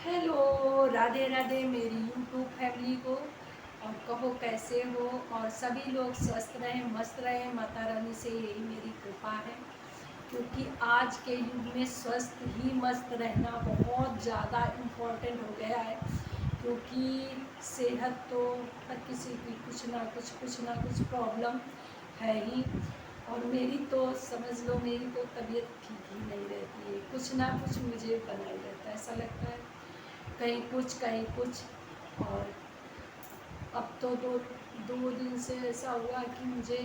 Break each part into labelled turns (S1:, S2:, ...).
S1: Hello, Radhe Radhe मेरी YouTube family को। और कहो कैसे हो। और सभी लोग स्वस्थ रहें, मस्त रहें। माता रानी से यही मेरी कृपा है, क्योंकि आज के युग में स्वस्थ ही मस्त रहना बहुत ज़्यादा इम्पोर्टेंट हो गया है। क्योंकि सेहत तो हर किसी की कुछ ना कुछ प्रॉब्लम है ही। और मेरी तो समझ लो, मेरी तो तबीयत ठीक ही नहीं रहती है। कुछ ना कुछ मुझे बना ही रहता है, ऐसा लगता है कहीं कुछ कहीं कुछ। और अब तो दो दिन से ऐसा हुआ कि मुझे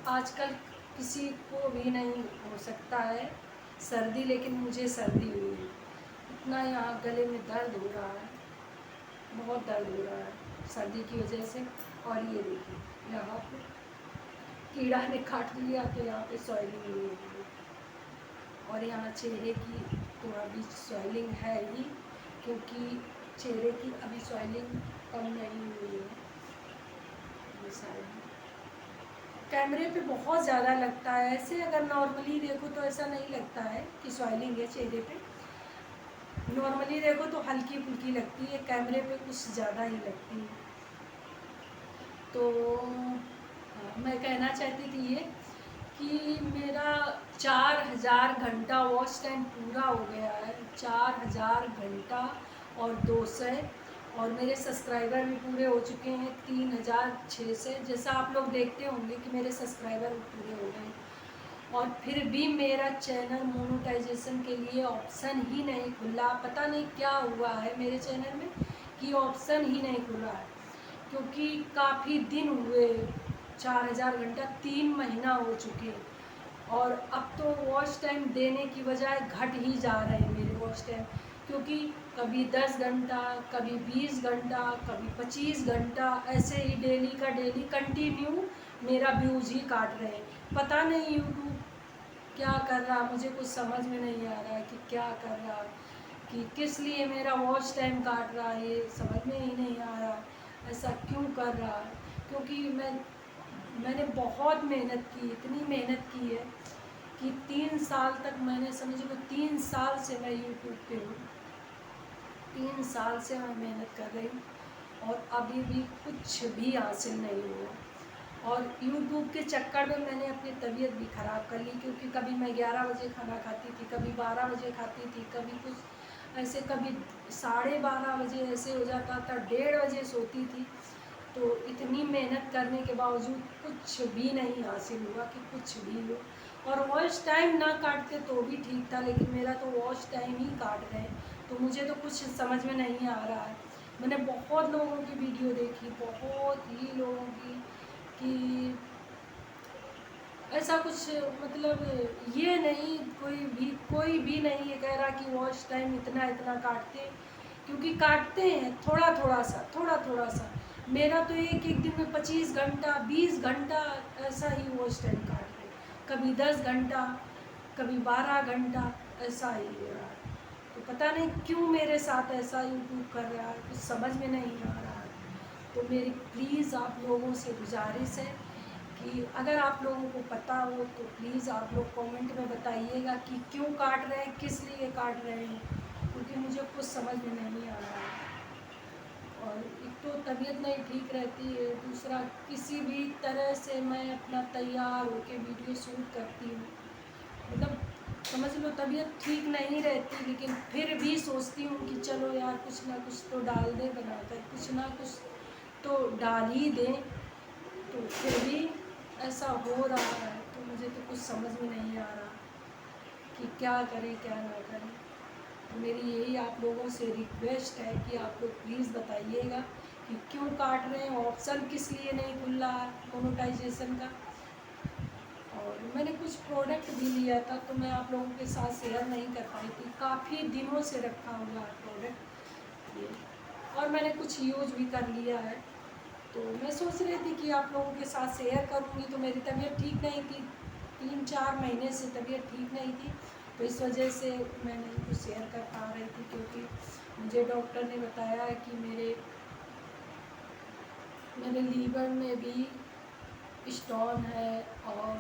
S1: आजकल किसी को भी नहीं हो सकता है सर्दी, लेकिन मुझे सर्दी हुई है। इतना यहाँ गले में दर्द हो रहा है, बहुत दर्द हो रहा है सर्दी की वजह से। और ये देखिए, यहाँ पे कीड़ा ने काट लिया तो यहाँ पे सॉइलिंग हुई है। और यहाँ चेहरे की तो अभी सॉइलिंग है ही, क्योंकि चेहरे की अभी सॉइलिंग कम नहीं हुई है। ये सारे कैमरे पे बहुत ज़्यादा लगता है, ऐसे अगर नॉर्मली देखो तो ऐसा नहीं लगता है कि सॉइलिंग है चेहरे पे। नॉर्मली देखो तो हल्की फुल्की लगती है, कैमरे पे कुछ ज़्यादा ही लगती है। तो मैं कहना चाहती थी ये कि मेरा 4000 घंटा वॉच टाइम पूरा हो गया है। 4000 घंटा और 200। और मेरे सब्सक्राइबर भी पूरे हो चुके हैं 3600। जैसा आप लोग देखते होंगे कि मेरे सब्सक्राइबर पूरे हो गए, और फिर भी मेरा चैनल मोनेटाइजेशन के लिए ऑप्शन ही नहीं खुला। पता नहीं क्या हुआ है मेरे चैनल में कि ऑप्शन ही नहीं खुला है। क्योंकि काफ़ी दिन हुए, 4000 घंटा 3 महीना हो चुके। और अब तो वॉच टाइम देने की बजाय घट ही जा रहे हैं मेरे वॉच टाइम। क्योंकि कभी 10 घंटा, कभी 20 घंटा, कभी 25 घंटा, ऐसे ही डेली का डेली कंटिन्यू मेरा व्यूज़ ही काट रहे हैं। पता नहीं यूट्यूब क्या कर रहा, मुझे कुछ समझ में नहीं आ रहा है कि क्या कर रहा, कि किस लिए मेरा वॉच टाइम काट रहा है, ये समझ में ही नहीं आ रहा ऐसा क्यों कर रहा है। क्योंकि मैंने बहुत मेहनत की, इतनी मेहनत की है कि 3 साल तक मैंने, समझ लो 3 साल से मैं यूट्यूब पे हूँ। 3 साल से मैं मेहनत कर रही हूँ और अभी भी कुछ भी हासिल नहीं हुआ। और यूट्यूब के चक्कर में मैंने अपनी तबीयत भी ख़राब कर ली, क्योंकि कभी मैं 11 बजे खाना खाती थी, कभी 12 बजे खाती थी, कभी कुछ ऐसे, कभी 12:30 बजे ऐसे हो जाता था, 1:30 बजे सोती थी। तो इतनी मेहनत करने के बावजूद कुछ भी नहीं हासिल हुआ कि कुछ भी हो। और वॉच टाइम ना काटते तो भी ठीक था, लेकिन मेरा तो वॉच टाइम ही काट रहे हैं। तो मुझे तो कुछ समझ में नहीं आ रहा है। मैंने बहुत लोगों की वीडियो देखी, बहुत ही लोगों की, कि ऐसा कुछ, मतलब ये नहीं, कोई भी नहीं ये कह रहा कि वॉच टाइम इतना इतना काटते हैं। क्योंकि काटते हैं थोड़ा थोड़ा सा, थोड़ा थोड़ा सा। मेरा तो एक एक दिन में 25 घंटा, 20 घंटा ऐसा ही वॉच टाइम काट रहे हैं। कभी 10 घंटा, कभी 12 घंटा, ऐसा ही हो रहा है। तो पता नहीं क्यों मेरे साथ ऐसा यूट्यूब कर रहा है, कुछ समझ में नहीं आ रहा है। तो मेरी प्लीज़ आप लोगों से गुजारिश है कि अगर आप लोगों को पता हो तो प्लीज़ आप लोग कमेंट में बताइएगा कि क्यों काट रहे हैं, किस लिए काट रहे हैं। क्योंकि मुझे कुछ समझ में नहीं आ रहा है। और एक तो तबीयत नहीं ठीक रहती है, दूसरा किसी भी तरह से मैं अपना तैयार होकर वीडियो शूट करती हूँ। मतलब समझ लो तबीयत ठीक नहीं रहती, लेकिन फिर भी सोचती हूँ कि चलो यार कुछ ना कुछ तो डाल दें बनाकर, कुछ ना कुछ तो डाल ही दें। तो फिर भी ऐसा हो रहा है, तो मुझे तो कुछ समझ में नहीं आ रहा कि क्या करें क्या ना करें। तो मेरी यही आप लोगों से रिक्वेस्ट है कि आप लोग प्लीज़ बताइएगा कि क्यों काट रहे हैं, ऑप्शन किस लिए नहीं खुल रहा है मोनेटाइजेशन का। और मैंने कुछ प्रोडक्ट भी लिया था, तो मैं आप लोगों के साथ शेयर नहीं कर पाई थी, काफ़ी दिनों से रखा हुआ है प्रोडक्ट ये। और मैंने कुछ यूज भी कर लिया है। तो मैं सोच रही थी कि आप लोगों के साथ शेयर करूँगी। तो मेरी तबीयत ठीक नहीं थी, 3-4 महीने से तबीयत ठीक नहीं थी, तो इस वजह से मैं नहीं कुछ शेयर कर पा रही थी। क्योंकि मुझे डॉक्टर ने बताया है कि मेरे मेरे लीवर में भी स्टोन है, और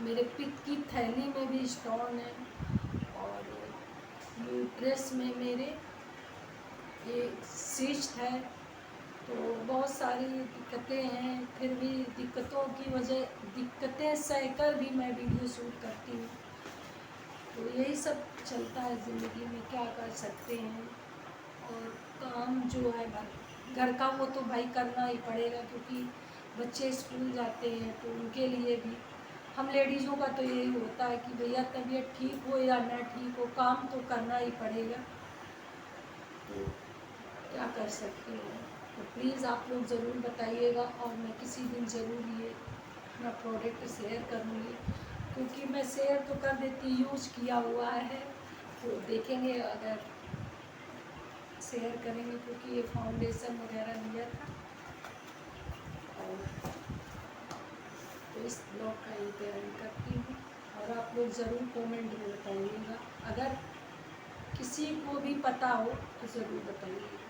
S1: मेरे पित्त की थैली में भी स्टोन है, और यूट्रस में मेरे ये शिष्ट है, तो बहुत सारी दिक्कतें हैं, फिर भी दिक्कतों की वजह, दिक्कतें सहकर भी मैं वीडियो शूट करती हूँ। तो यही सब चलता है ज़िंदगी में, क्या कर सकते हैं। और काम जो है घर का वो तो भाई करना ही पड़ेगा, क्योंकि बच्चे स्कूल जाते हैं तो उनके लिए भी, हम लेडीज़ों का तो यही होता है कि भैया तबीयत ठीक हो या ना ठीक हो, काम तो करना ही पड़ेगा। तो क्या कर सकते हैं। तो प्लीज़ आप लोग ज़रूर बताइएगा, और मैं किसी दिन ज़रूर ये अपना प्रोडक्ट शेयर करूँगी, क्योंकि मैं शेयर तो कर देती, यूज किया हुआ है, तो देखेंगे अगर शेयर करेंगे, क्योंकि ये फाउंडेशन वगैरह लिया था। और तो इस ब्लॉग का ये तैयारी करती हूँ, और आप लोग ज़रूर कमेंट में बताइएगा, अगर किसी को भी पता हो तो ज़रूर बताइएगा।